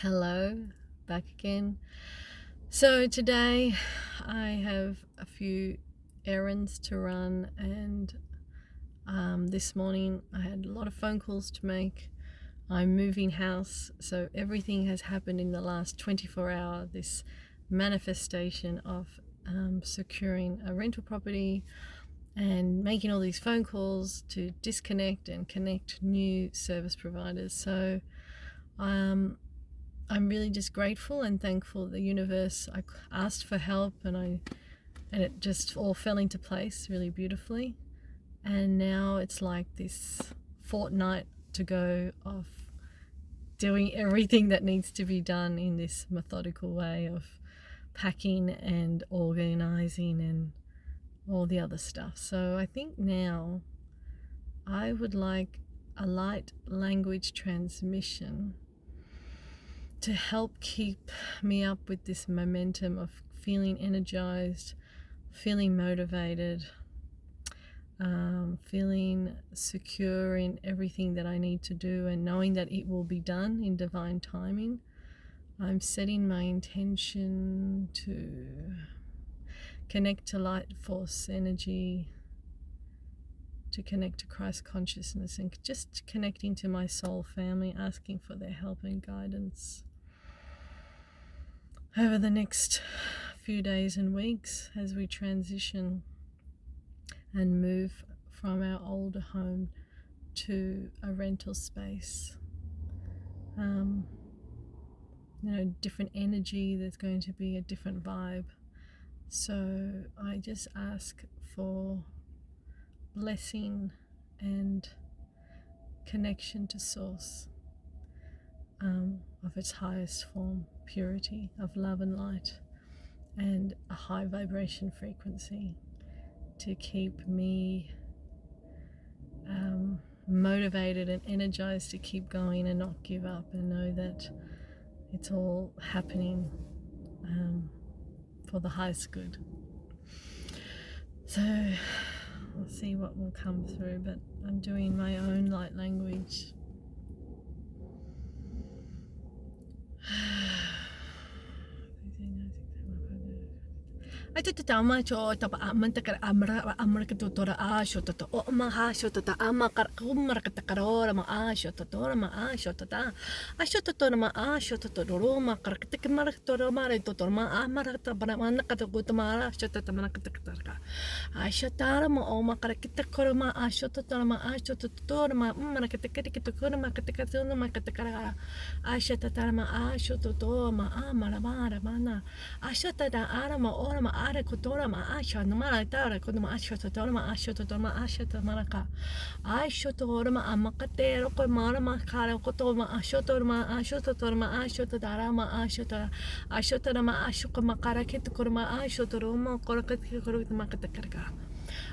Hello, back again. So today I have a few errands to run, and this morning I had a lot of phone calls to make. I'm moving house, so everything has happened in the last 24 hours. This manifestation of securing a rental property and making all these phone calls to disconnect and connect new service providers. So I'm really just grateful and thankful. The universe, I asked for help, and it just all fell into place really beautifully. And now it's like this fortnight to go of doing everything that needs to be done in this methodical way of packing and organizing and all the other stuff. So I think now I would like a light language transmission to help keep me up with this momentum of feeling energized, feeling motivated, feeling secure in everything that I need to do, and knowing that it will be done in divine timing. I'm setting my intention to connect to light force energy, to connect to Christ consciousness, and just connecting to my soul family, asking for their help and guidance over the next few days and weeks as we transition and move from our older home to a rental space. Different energy, there's going to be a different vibe. So I just ask for blessing and connection to source, of its highest form, purity of love and light, and a high vibration frequency to keep me motivated and energized to keep going and not give up, and know that it's all happening for the highest good. So we'll see what will come through, but I'm doing my own light language. Tama cho tapa amantakar amrakatora ashotata o mahashotata amakarakumarakarora ma ashotatora ma ashotata ashotatora ma ashotatora ma karakatikamaraktora mare totorma amarata banamanakatagutamara ashotata manakatakataka ashotara ma o makarakitakora ma ashotatora ma ashotatora ma manakatikatikitakora ma katakatona ma katakara ashotatara ma ashotatora ma amaramara mana ashotata arama ora ma are kotora ma asha no mara tara kono ma asha totora ma asha totora ma asha totora maraka asha totora ma amakate ro ko mara ma kara koto ma asha totora ma asha totora ma asha totora ma asha totora ma asha ko makara kit ko ma asha totora ma korakat ko ma katakarka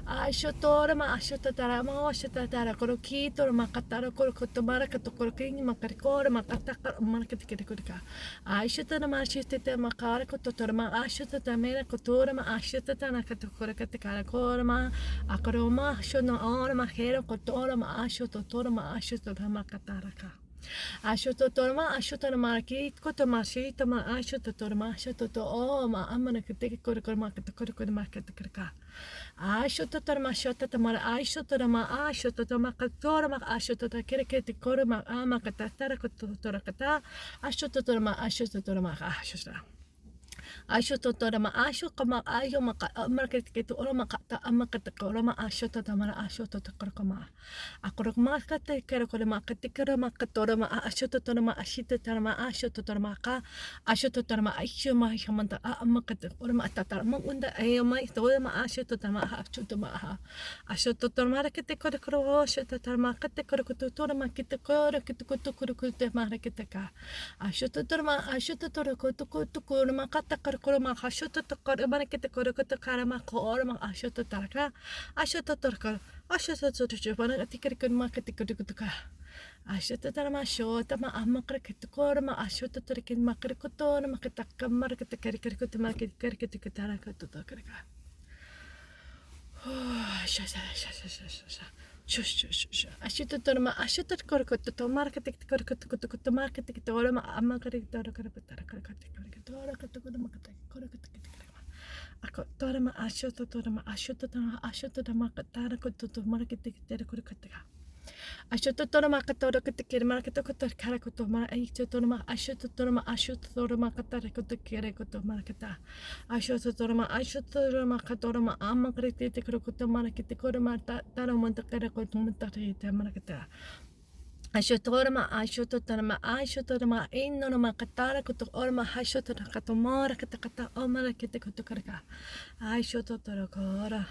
asha totora ma asha totora ma asha totora ko kito ma katara ko kotomara kato ko king ma karikora ma kataka ma katikirika asha totora ma asha totora ma kara ko totora ma asha totora mera kotora ma ashotata na katakora katakara kora ma akaroma shono ora ma hero kotora ma ashototora ma ashotota ma kataraka ashototora ma ashotara ma ki koto ma shita ma ashototora ma ashototo o ma amana kateke kora kora ma katakora kora ma katakaraka ashototora ma shotata ma ashotora ma ashotota ma katora ma ashotota kerekete kora ma ama katatara kotora kata ashototora ma ashototora ma ashotota asho totora ma asho kama ayo maka marketing ora makata amakata ora ma asho tota mara asho tota korkoma akoro makata kero kore makata kero makatora ma asho tota ma ashita tara ma asho tota ma ka asho tota ma asho ma hamanta amakata ora ma tata ma unda ayo ma toda ma asho tota ma asho tota ma asho tota ma kete kore koro asho tota ma kete kore kotora ma kete kore kete koto ma kete ka asho tota ma asho tota koto ma kata koro ma hashoto to koro ma kete koro koto kara ma koro ma ashoto taraka ashoto torka ashoto to jobana tikere kon ma kete koro koto ka ashoto tar ma shota ma amma kete koro ma ashoto torke ma kere koto ma kete kamar kete kere koto ma kete kere kete tara koto to kere ka sha Ashutotorma ashutokorkoto marketikkorkoto marketiktorma akotorma ashutotorma katarakoto marketikkorkoto Ashototorma katorokotikere marketokoto karakoto mara aichotorma ashototorma katarakotikere koto marakata ashototorma katorma amakretikorokoto maraketikorma taramontakarakoto montakete marakata ashototorma inorma katarakoto orma hashotokatomara katakata omaraketikoto karaka ashototorokora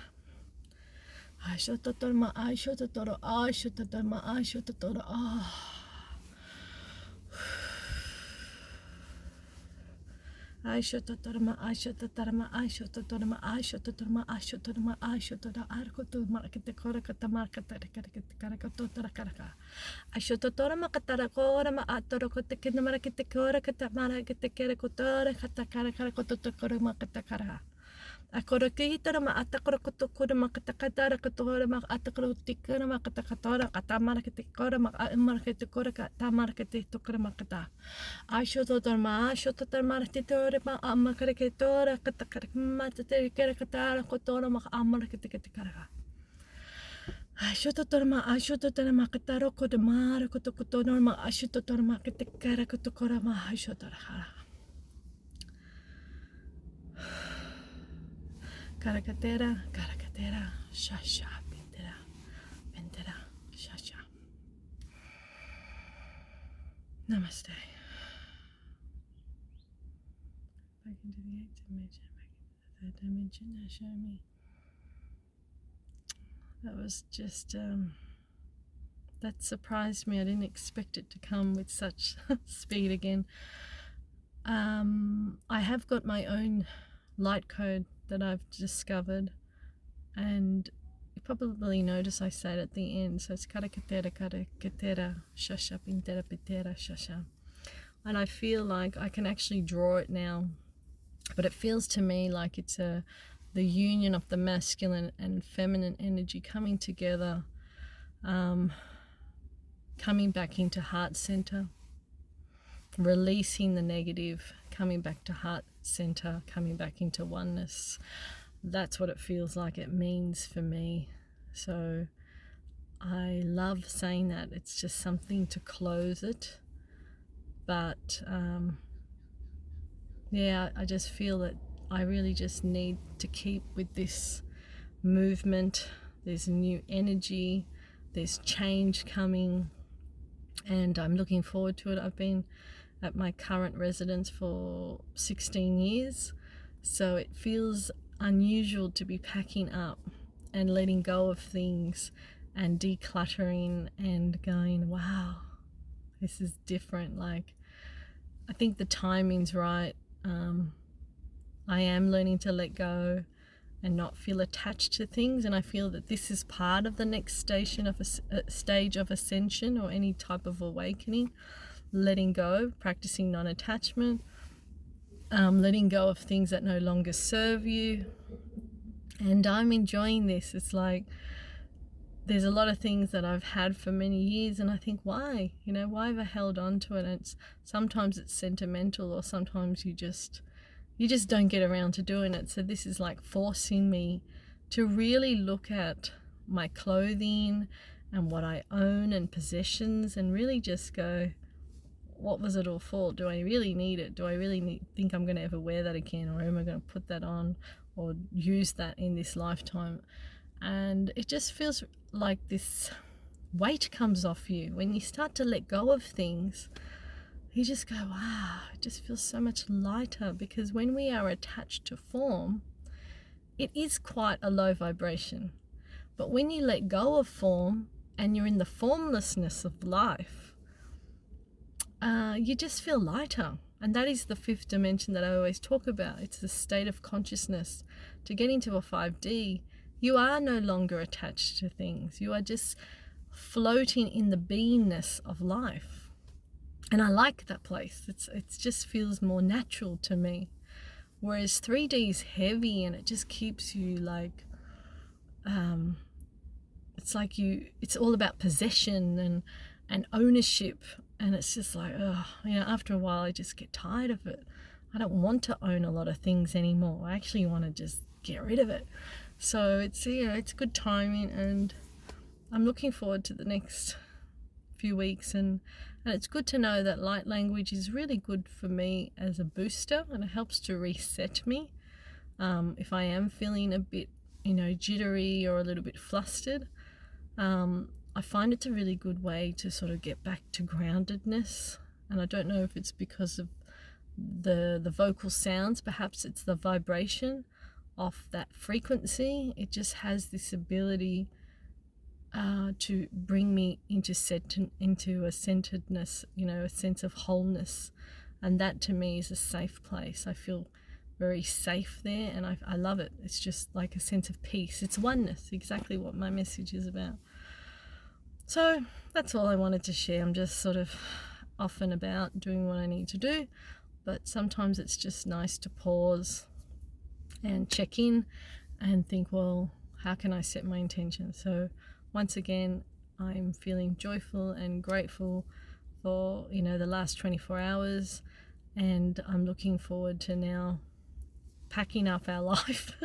Ashototorma Akorokihitara atakorokotora makatakatara kotora atakorotikara makatakatora katamarketikora marketikora katamarketikora makata ashototor martitora amakarketora katakaramatera katara kotora makamarketikara ashototor makataro kodamara kotokotora ashototor makatikara kotokora ashotora Karakatera, shasha, bentera, shasha. Namaste. Back into the eighth dimension, back into the third dimension. Now show me. That was just, that surprised me. I didn't expect it to come with such speed again. I have got my own light code that I've discovered, and you probably notice I say it at the end, so it's karakatera shasha pintera pitera shasha, and I feel like I can actually draw it now, but it feels to me like it's the union of the masculine and feminine energy coming together, coming back into heart center, releasing the negative, coming back to heart center, coming back into oneness. That's what it feels like it means for me. So I love saying that. It's just something to close it. But I just feel that I really just need to keep with this movement. There's new energy, there's change coming, and I'm looking forward to it. I've been at my current residence for 16 years, so it feels unusual to be packing up and letting go of things and decluttering and going, wow, this is different. Like, I think the timing's right. I am learning to let go and not feel attached to things, and I feel that this is part of the next stage of ascension or any type of awakening. Letting go, practicing non-attachment, letting go of things that no longer serve you, and I'm enjoying this. It's like there's a lot of things that I've had for many years, and I think, why have I held on to it? And sometimes it's sentimental, or sometimes you just don't get around to doing it. So this is like forcing me to really look at my clothing and what I own and possessions, and really just go, what was it all for? Do I really need it? Do I really think I'm going to ever wear that again? Or am I going to put that on or use that in this lifetime? And it just feels like this weight comes off you. When you start to let go of things, you just go, wow, it just feels so much lighter, because when we are attached to form, it is quite a low vibration. But when you let go of form and you're in the formlessness of life, you just feel lighter. And that is the fifth dimension that I always talk about. It's the state of consciousness. To get into a 5D, you are no longer attached to things. You are just floating in the beingness of life. And I like that place. It just feels more natural to me. Whereas 3D is heavy, and it just keeps you like it's like it's all about possession and ownership, and it's just like, oh, after a while I just get tired of it. I don't want to own a lot of things anymore. I actually want to just get rid of it. So it's it's good timing, and I'm looking forward to the next few weeks, and it's good to know that light language is really good for me as a booster, and it helps to reset me if I am feeling a bit jittery or a little bit flustered. I find it's a really good way to sort of get back to groundedness, and I don't know if it's because of the vocal sounds. Perhaps it's the vibration of that frequency. It just has this ability to bring me into a centeredness, a sense of wholeness, and that to me is a safe place. I feel very safe there, and I love it. It's just like a sense of peace. It's oneness, exactly what my message is about. So that's all I wanted to share. I'm just sort of off and about doing what I need to do, but sometimes it's just nice to pause and check in and think, well, how can I set my intention? So once again, I'm feeling joyful and grateful for the last 24 hours, and I'm looking forward to now packing up our life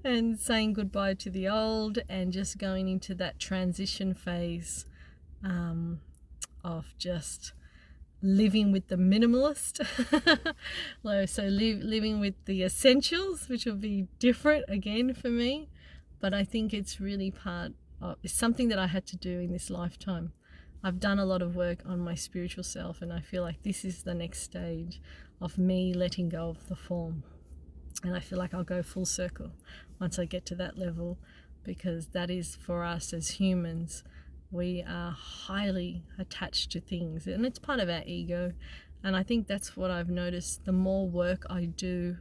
and saying goodbye to the old and just going into that transition phase of just living with the minimalist. So living with the essentials, which will be different again for me, but I think it's really it's something that I had to do in this lifetime. I've done a lot of work on my spiritual self, and I feel like this is the next stage of me letting go of the form. And I feel like I'll go full circle once I get to that level, because that is, for us as humans, we are highly attached to things, and it's part of our ego. And I think that's what I've noticed. The more work I do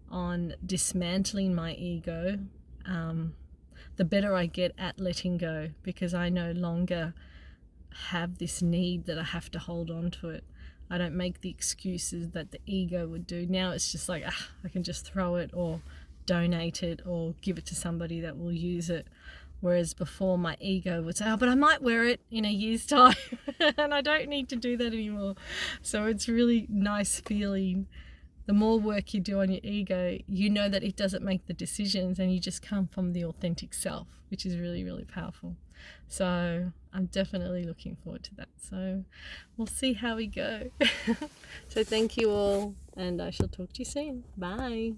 on dismantling my ego, the better I get at letting go, because I no longer have this need that I have to hold on to it. I don't make the excuses that the ego would do. Now it's just like, I can just throw it or donate it or give it to somebody that will use it. Whereas before, my ego would say, oh, but I might wear it in a year's time. And I don't need to do that anymore. So it's really nice feeling. The more work you do on your ego, you know that it doesn't make the decisions, and you just come from the authentic self, which is really, really powerful. So I'm definitely looking forward to that. So we'll see how we go. So thank you all, and I shall talk to you soon. Bye.